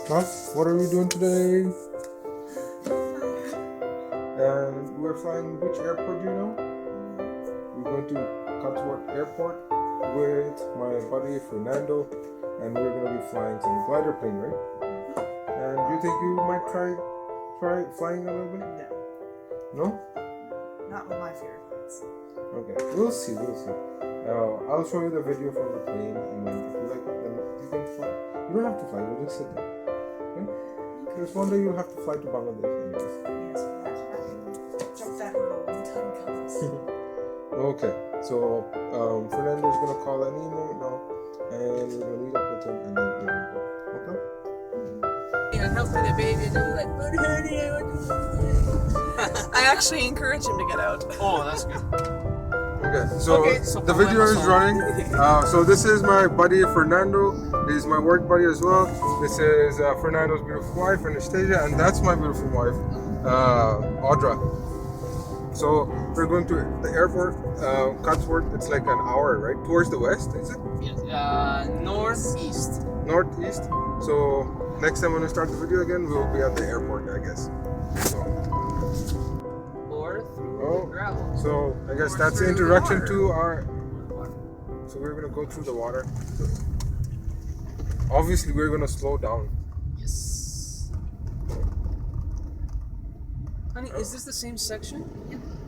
Huh? What are we doing today? And we're flying which airport, do you know? We're going to Cudsworth Airport with my buddy Fernando, and we're going to be flying some glider plane, right? And do you think you might try flying a little bit? No. No? Not with my favorite planes. Okay, we'll see. I'll show you the video from the plane, and then if you like it, then you can fly. You don't have to fly, you'll just sit there. Okay? There's one day you'll have to fly to Bangladesh anyways. Yes, I can jump that hurdle when the time comes. Okay, so Fernando's gonna call an email now, and we're gonna meet up with him, and then we're gonna go. Okay? I helped with the baby, and I'm like, but honey, I want to. I actually encourage him to get out. Oh, that's good. Okay, so the video is running. So this is my buddy Fernando. This is my work buddy as well. This is Fernando's beautiful wife, Anastasia, and that's my beautiful wife, Audra. So we're going to the airport, Cudsworth. It's like an hour, right? Towards the west, is it? Yes. Northeast. Northeast. So next time when we start the video again, we will be at the airport, I guess. So. Or through gravel. So I guess that's the introduction to our. So we're gonna go through the water. Obviously, we're gonna slow down. Yes. Honey, is this the same section?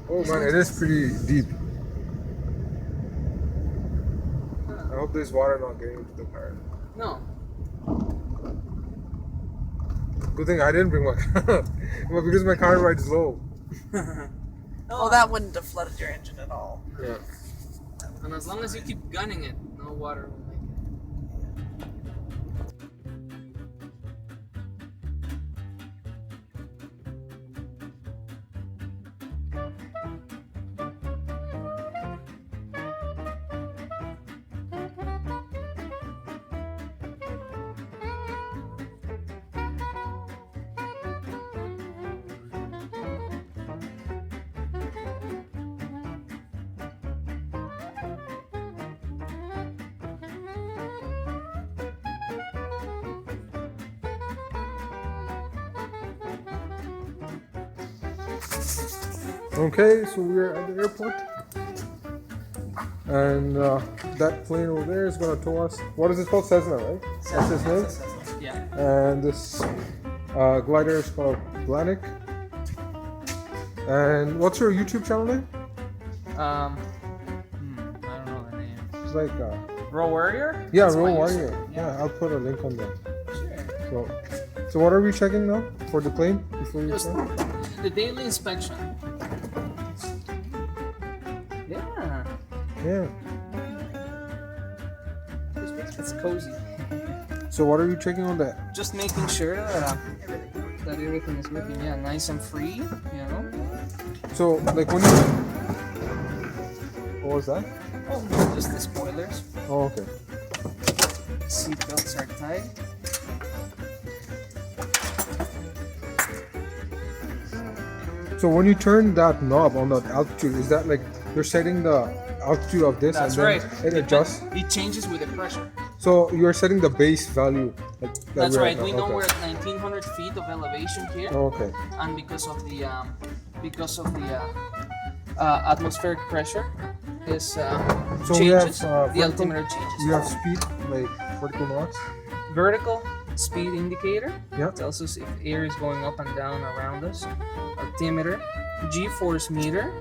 Oh man, it is pretty deep. I hope this water not getting into the car. No. Good thing I didn't bring my car, but because my car rides low. Well, that wouldn't have flooded your engine at all. Yeah. And as long as you keep gunning it, no water will make it. Okay, so we're at the airport, and that plane over there is gonna tow us. What is it called? Cessna, right? That's his name. Yeah. And this glider is called Blanik. And what's your YouTube channel name? I don't know the name. It's like Raw Warrior? yeah, That's Roll my Warrior. username. Yeah, I'll put a link on there. Sure. So what are we checking now for the plane before you Just start? the daily inspection. Yeah. Yeah. It's cozy. So what are you checking on that? Just making sure that everything is working, nice and free, you know. So like when you what was that? Oh, just the spoilers. Oh, okay. Seat belts are tight. So when you turn that knob on that altitude, is that like you're setting the altitude of this That's and then right. it adjusts? It changes with the pressure. So you're setting the base value. Like, that That's we're right. at. We know Okay. we're at 1900 feet of elevation here, Okay. and because of the atmospheric pressure, is So we have changes. The altimeter changes. We have speed like vertical knots. Vertical speed indicator Yeah. tells us if air is going up and down around us. Altimeter, G-force meter,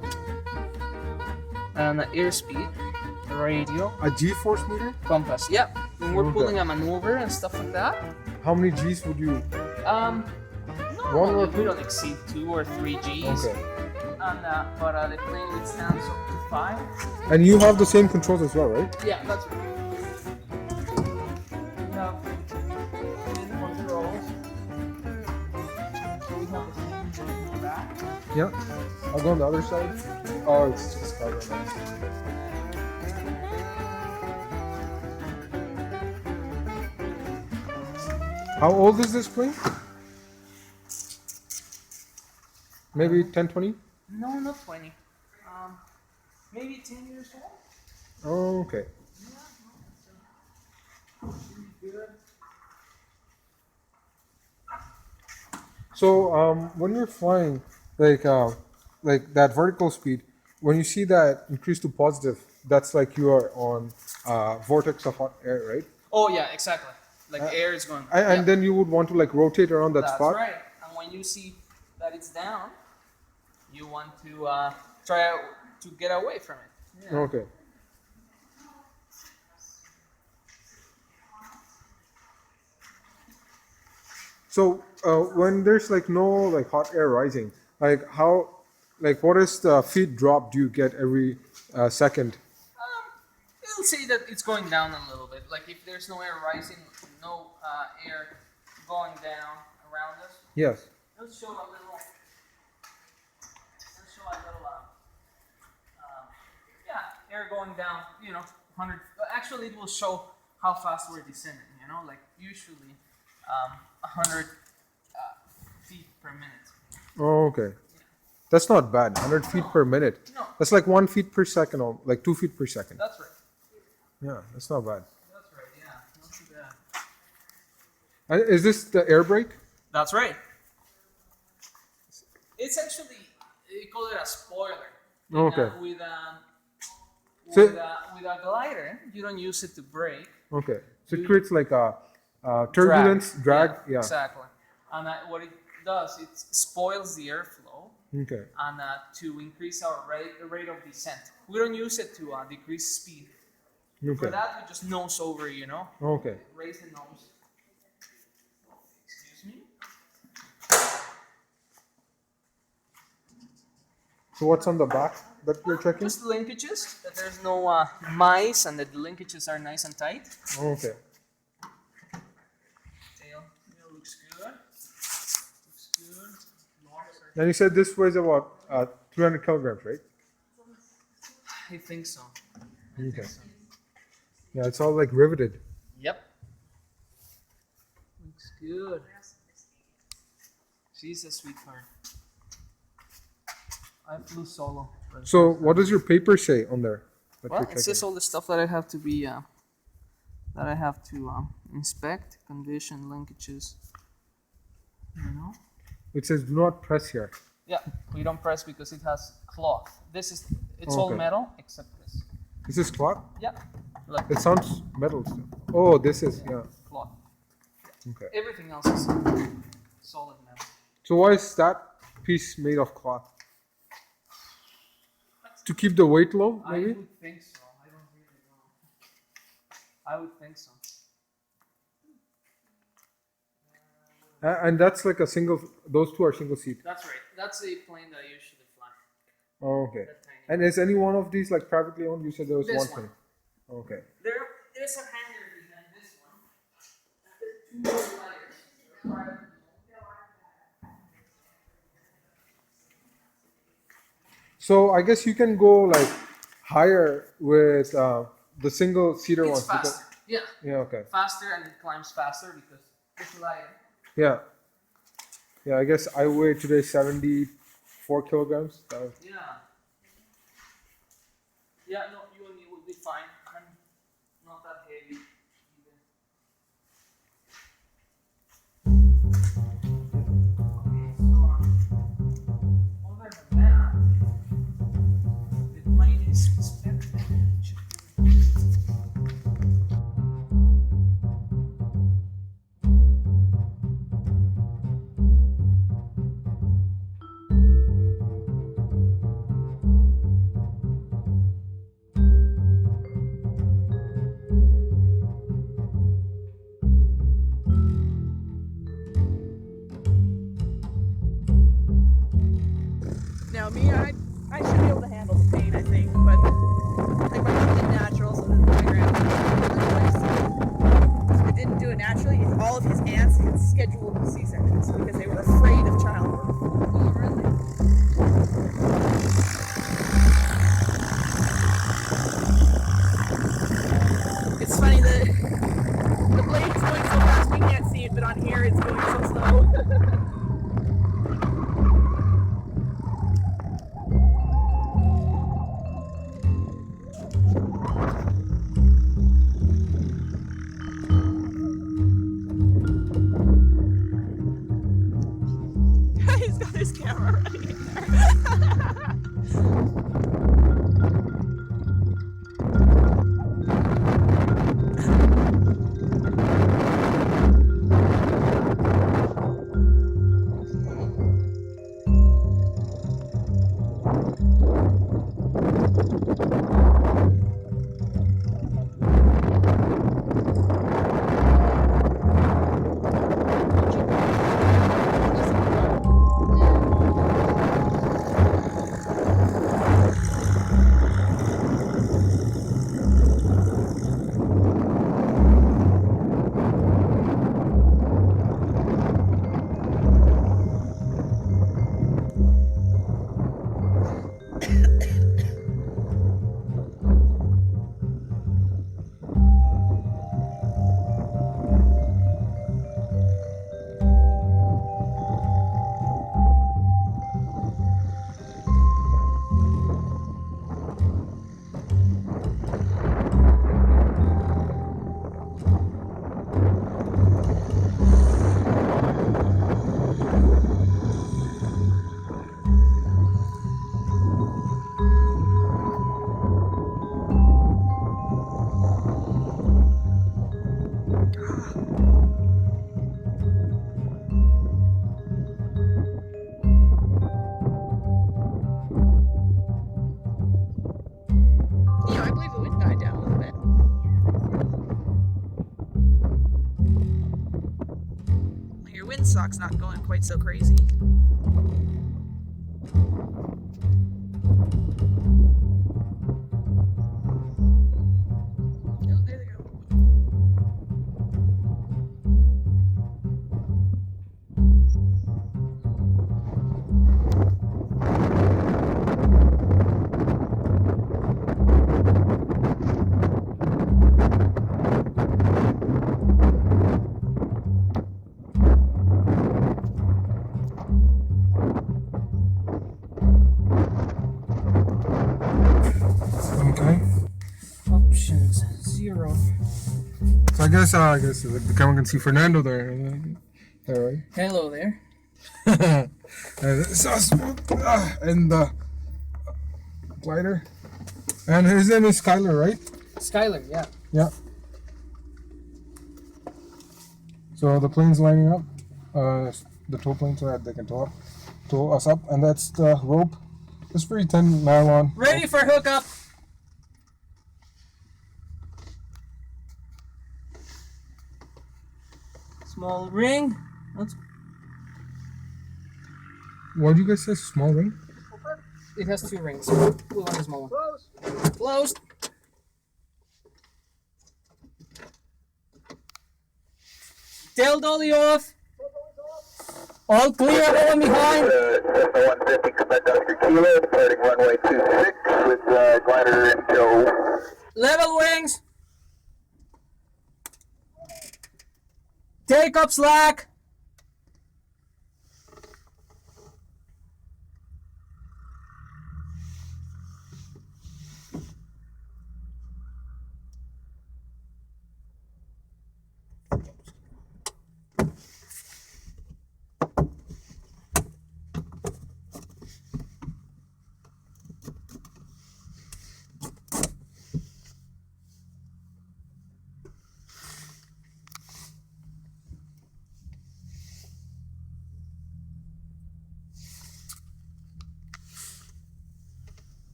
and airspeed, radio, A G-force meter? compass. Yeah, when we're Okay. pulling a maneuver and stuff like that. How many G's would you? No, One or we two? don't exceed 2 or 3 G's. Okay. And but the plane withstands up to 5. And you have the same controls as well, right? Yeah, that's right. We have main controls. So we have the engine in the back. Yeah. I'll go on the other side. Oh, it's just covered. How old is this plane? Maybe 10, 20? No, not 20. Maybe 10 years old. Oh, okay. So when you're flying, like that vertical speed, when you see that increase to positive, that's like you are on vortex of hot air, right? Oh yeah, exactly. Like air is going. And then you would want to like rotate around that spot. That's right. And when you see that it's down, you want to try to get away from it. Yeah. Okay. So when there's like no like hot air rising, like how, like what is the feet drop do you get every second? It'll say that it's going down a little bit. Like if there's no air rising, no air going down around us, Yes. it'll show a little. Air going down. 100. Actually, it will show how fast we're descending. Like usually 100 feet per minute. Oh, okay. That's not bad. 100 feet per minute. No. That's like 1 feet per second, or like 2 feet per second. That's right. Yeah, that's not bad. That's right. Yeah, not too bad. And is this the air brake? That's right. It's actually, they call it a spoiler. Okay. With So- a glider, you don't use it to brake. Okay. So it creates like a turbulence, drag. Yeah. Exactly. And what it does, it spoils the airflow Okay. and to increase our rate of descent. We don't use it to decrease speed. For Okay. that, we just nose over, Okay. raise the nose. Excuse me. So what's on the back that you're checking? Just linkages, that there's no mice and that the linkages are nice and tight. Okay. Tail looks good. Looks good. And you said this weighs about 300 kilograms, right? I think so. Okay. Yeah, it's all like riveted. Yep. Looks good. She's a sweetheart. I flew solo. So what does your paper say on there? That Well, you're it says checking? all the stuff that I have to be, that I have to inspect, condition, linkages. It says do not press here. Yeah, we don't press because it has cloth. It's all Okay. metal except this. Is this cloth? Yeah, like It sounds metal still. Oh, this is, yeah. cloth. Okay. Everything else is solid metal. So why is that piece made of cloth? To keep the weight low, I maybe? would think so. I don't really know. I would think so. And that's like a single, those two are single seat. That's right. That's the plane that I usually fly. Oh, okay. That tiny. And is any one of these like privately owned? You said there was This one one. thing. Okay. There's a hanger behind this one. And there's 2 more layers. They're privately owned. So I guess you can go like higher with the single seater It's ones. faster. Yeah, Yeah. Okay. faster and it climbs faster because it's lighter. Yeah. Yeah. I guess I weigh today 74 kilograms. Yeah. Yeah, no, you and me will be fine. I'm not that heavy either. So, other than that, the plane is inspected. Now, me, I should be able to handle the pain, I think, but like my mom did natural, so then my grandma I didn't do it naturally. All of his aunts had scheduled C-sections because they were afraid of childbirth. Oh, really? It's funny that the blade is going so fast we can't see it, but on here it's going so slow. sucks not going quite so crazy. Oh, there they go. Options 0. So I guess the camera can see Fernando there. There, right? Hello there. And the glider. And his name is Skylar, right? Skylar, yeah. Yeah. So the plane's lining up. The tow plane so that they can tow us up, and that's the rope. It's pretty thin nylon. Ready for hookup. Small ring. What did you guys say? Small ring? It has 2 rings. We'll want the small one. Closed. Tail dolly off. All clear, everyone behind. Cessna 150, Quebec Oscar Kilo, departing runway 26 with glider in tow. Level wings. Take up slack.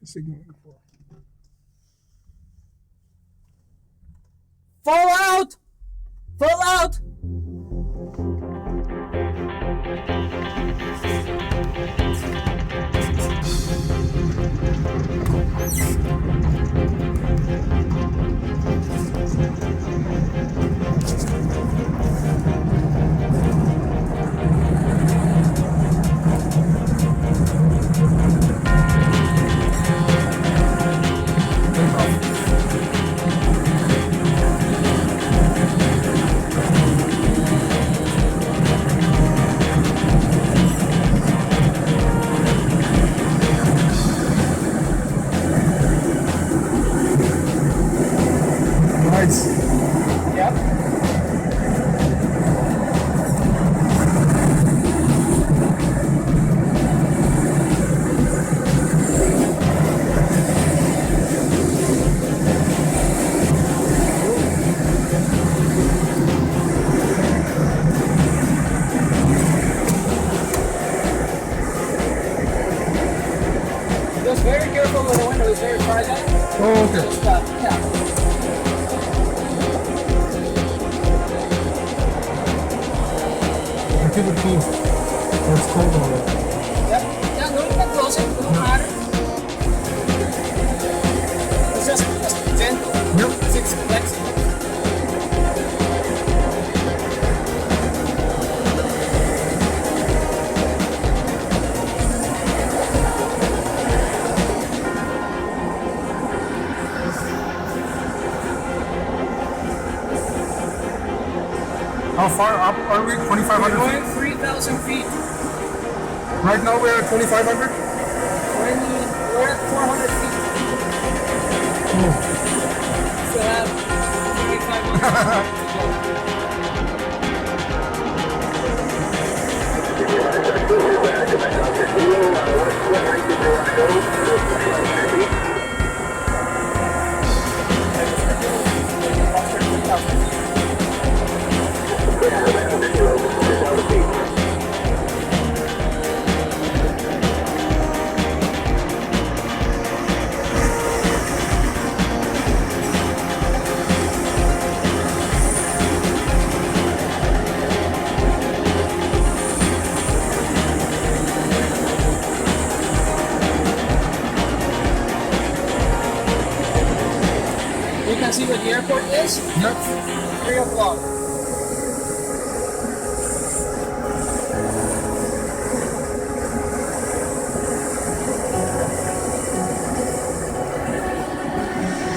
Signaling for. Fall out. Fall out. Oh, okay. And keep it cool. It's cold already. Yeah, no need to close it. No matter. It's just 10. Yep. It's flexible. How far up are we? 2,500 We're feet? going 3,000 feet. Right now we're at 2,500? We're at 400 feet. So have 2,500. see where the airport is? Yep. 3 o'clock.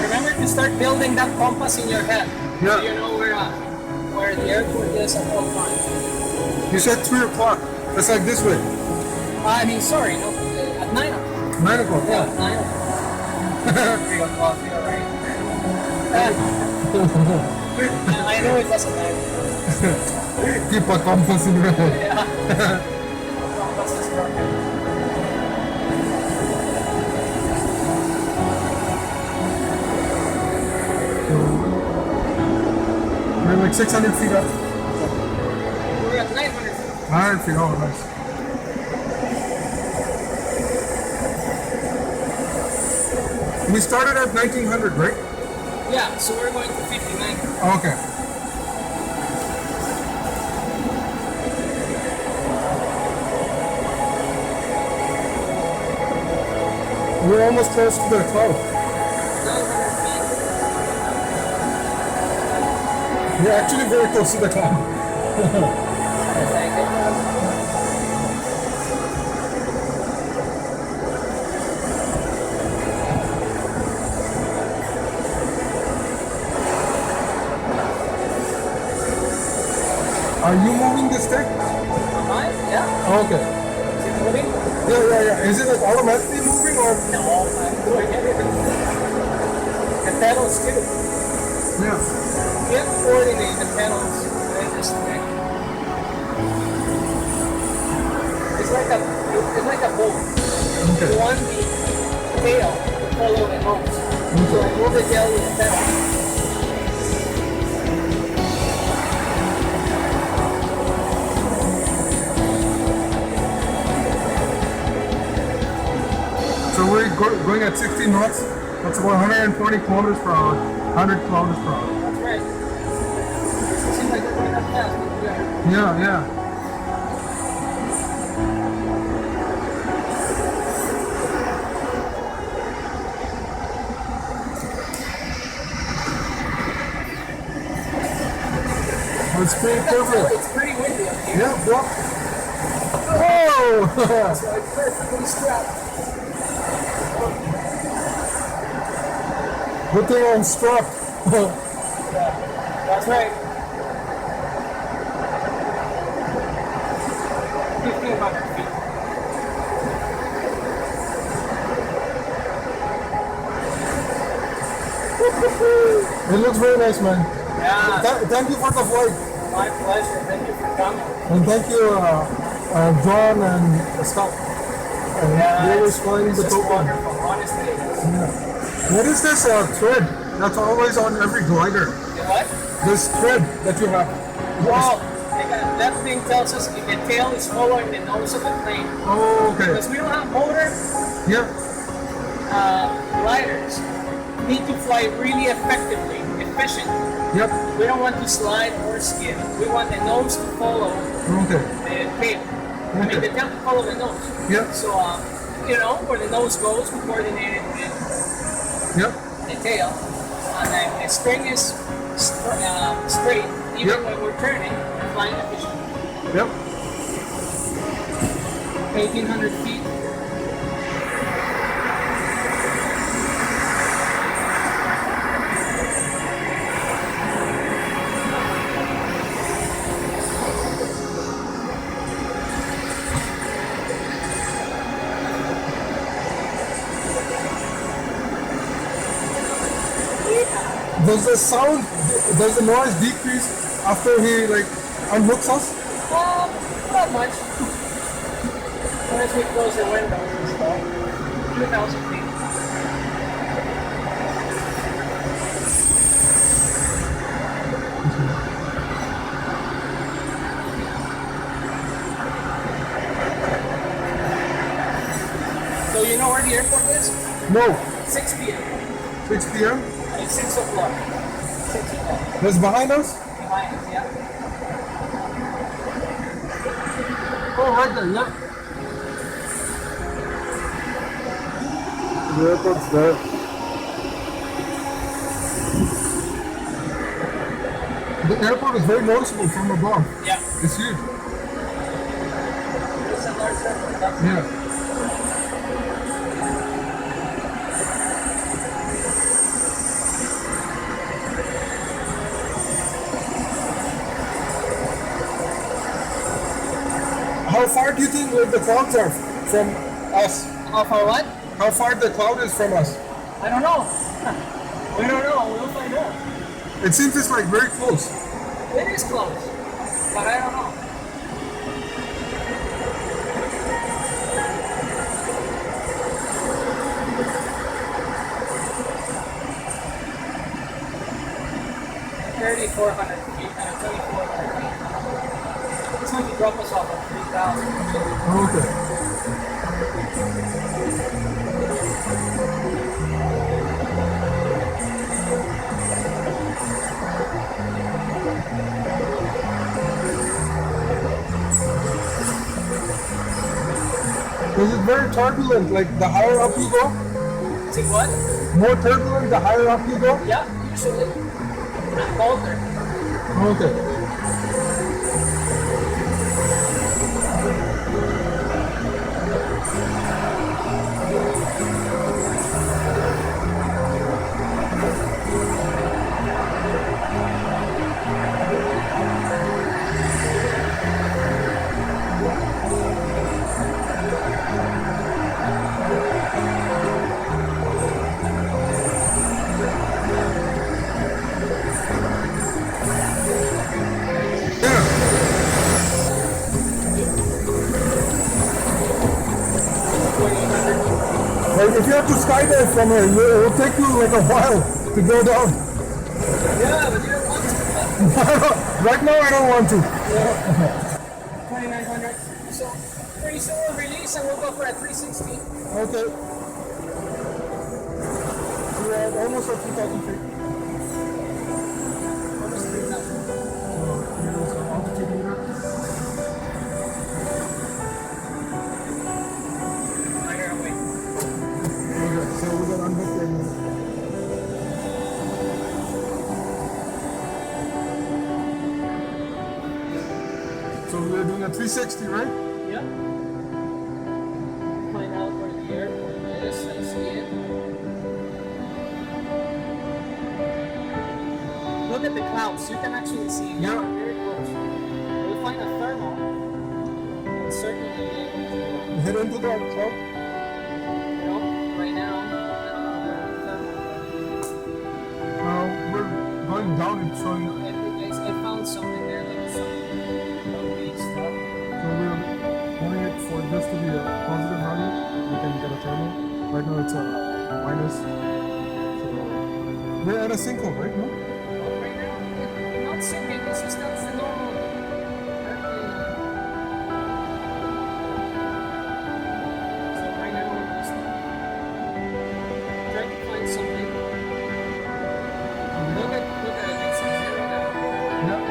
Remember to start building that compass in your head. Yeah. So you know where the airport is at all times. You said 3 o'clock. That's like this way. I mean, sorry, no, at 9 o'clock. 9 o'clock. Yeah, 9 o'clock. 3 o'clock, you're right. I know it doesn't matter. Keep a compass in your head. Yeah. Compass is broken. We're like 600 feet up. We're at 900 feet. 900 feet, oh nice. We started at 1900, right? Yeah, so we're going to 59. Okay. We're almost close to the cloud. 900 feet. We're actually very close to the cloud. Are you moving the stick? Mine? Yeah. Okay. Is it moving? Yeah. Is it like automatically moving or? No, I'm doing everything. The pedals too. Yeah. You have to coordinate the pedals with this thing. It's like a boat. Okay. You want the tail to follow the nose. So I move the tail with the pedal. So we're going at 60 knots. That's about 140 kilometers per hour. 100 kilometers per hour. That's right. It seems like we're going that fast. But we're good. Yeah. Oh, it's pretty perfect. It's pretty windy up here. Yeah, well. Whoa! So it's perfectly strapped. Good thing I'm strapped. That's right. 1,500 feet. It looks very nice, man. Yeah, Thank you for the flight. my pleasure. Thank you for coming. And thank you, John and Scott. They were flying it's the just token. wonderful, honestly. Yeah. What is this thread that's always on every glider? You what? This thread that you have. Well, that thing tells us if the tail is following the nose of the plane. Oh, okay. Because we don't have motor Yeah. gliders. Need to fly really effectively, efficient. Yep. We don't want to slide or skid. We want the nose to follow Okay. the tail. I mean, the tail to follow the nose. Yep. So, where the nose goes, we coordinate it with Yep. the tail. And then the string is straight, even when we're turning, we're flying efficiently. Yep. 1,800 feet. Does the noise decrease after he unhooks us? Not much. Unless we close the windows and stuff. 2,000 feet. So you know where the airport is? No. 6 p.m. 6 p.m. It's 6 o'clock. 6 o'clock. That's behind us? Behind us, yeah. Oh, right there, yeah. The airport's there. The airport is very noticeable from above. Yeah. It's huge. It's a large airport. Yeah. How far do you think like, the clouds are from us? How far what? How far the cloud is from us? I don't know. We don't know. We'll find out. It seems it's like very close. It is close, but I don't know. $3,400 feet and 2,400 feet. It's going to drop us off at 3,000. Okay. Is it very turbulent, like the higher up you go? Is it what? More turbulent the higher up you go? Yeah, usually. And colder. Okay. Like if you have to skydive from here, it will take you like a while to go down. Yeah, but you don't want to. Right now I don't want to. 2,900. So pretty soon we'll release and we'll go for a 360. Okay. We are almost at 2,000 feet. Almost 3,000. Here's our altitude meter. Higher away. Okay, so we got unbooked right now. So we're doing a 360, right? Yep. Find out where the airport is. I see it. Look at the clouds. You can actually see. Yeah. We're very close. We'll find a thermal. And certainly be able to, Head into that cloud. you know, right now, thermal. We're going down, it's showing. I found something there, like some lovely stuff. So we're wanting it for this to be a positive value. We can get a thermal. Right now it's a minus. So we're at a sinkhole, right? No? Right now, not sinking, it's just that's the normal. So right now, we're just trying to find something. Look at it, it's a zero now. Yeah.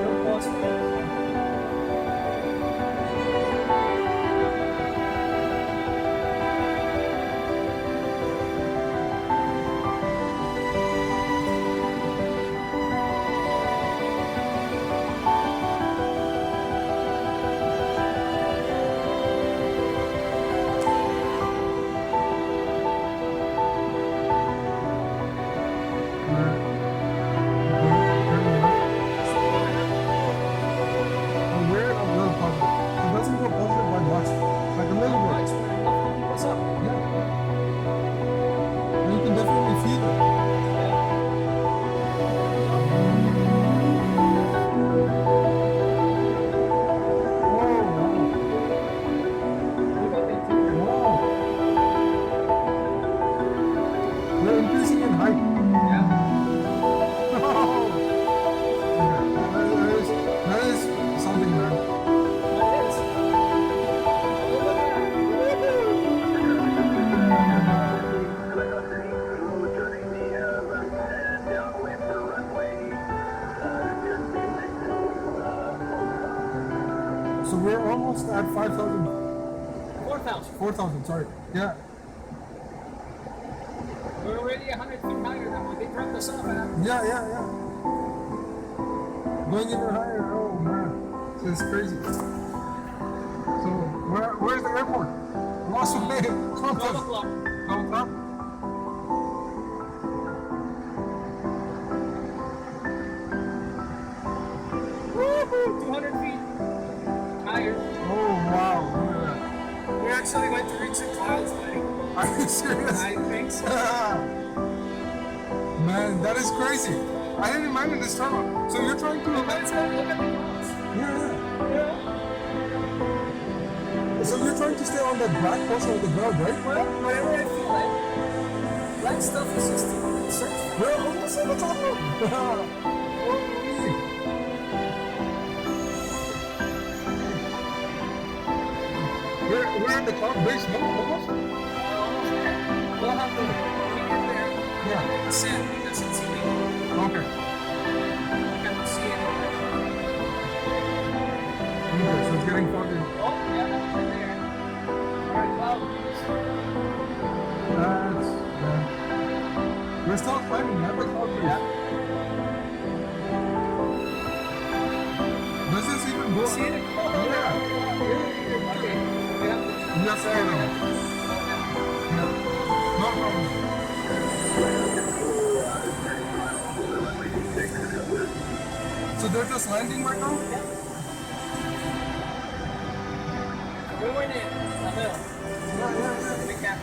No possible. We're a little positive. It doesn't go positive by much. Like a little bit. What's up? Yeah. And you can definitely feel it. Wow. We're increasing in height. That is something, man. So we're almost at 5,000, 4,000. 4,000, sorry. Yeah. We're already 100 feet higher than when they dropped us off at. Yeah. Going even higher. Oh man, this is crazy. So where's the airport? Lost of May. 12 o'clock. 12 o'clock. Woohoo! 200 feet higher. Oh wow, look at that. We're actually going to reach the clouds, buddy. Are you serious? I think so. Man, that is crazy. I didn't imagine this tunnel. So you're trying to... Let's go look at the clouds. Yeah. So you're trying to stay on the black portion of the ground, right? Well, whatever I feel like. Black stuff is just search. We're almost on the top. We're at the cloud base, no? Almost? We'll have to get there. Yeah. Sand because it's illegal. Okay. You cannot see anything. Okay, so it's getting foggy. Oh, yeah, right there. Alright, cloud. We're still climbing, at the cloud base. Yeah. Does this even go? See it? Yeah. Okay. We have to. Yes, I know. Yeah. No problem. So they're just landing right now? We went in a hill. Yeah. We can.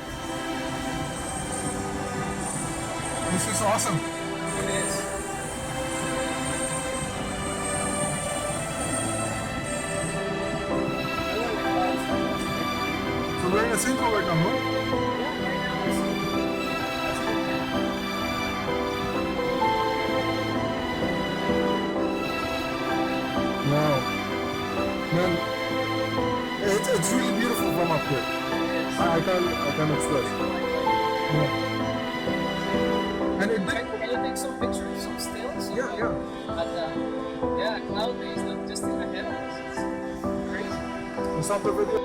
This is awesome. It is. So we're in a sinkhole right now, huh? Wow. Man, it's really beautiful from up here. I can't express. Yeah. And it did. Can you take some pictures, some stills? Yeah. But cloud base, not just in the heavens. It's crazy. We'll stop the video.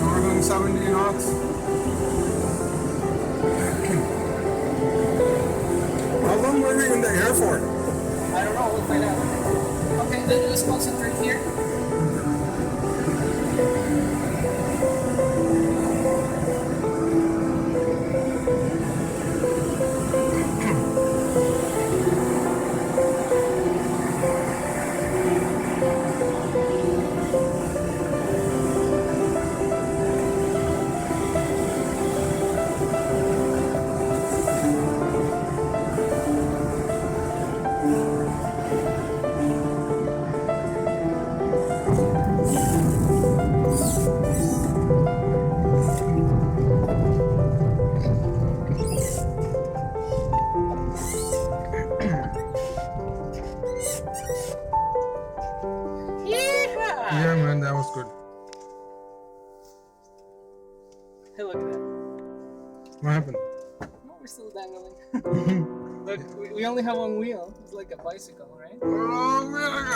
We're going 70 knots. How long were we in the air for? I don't know, we'll find out. Okay, then let's concentrate here. Yeah, man, that was good. Hey, look at that. What happened? No, we're still dangling. Look, we only have one wheel. It's like a bicycle, right? Oh, man, I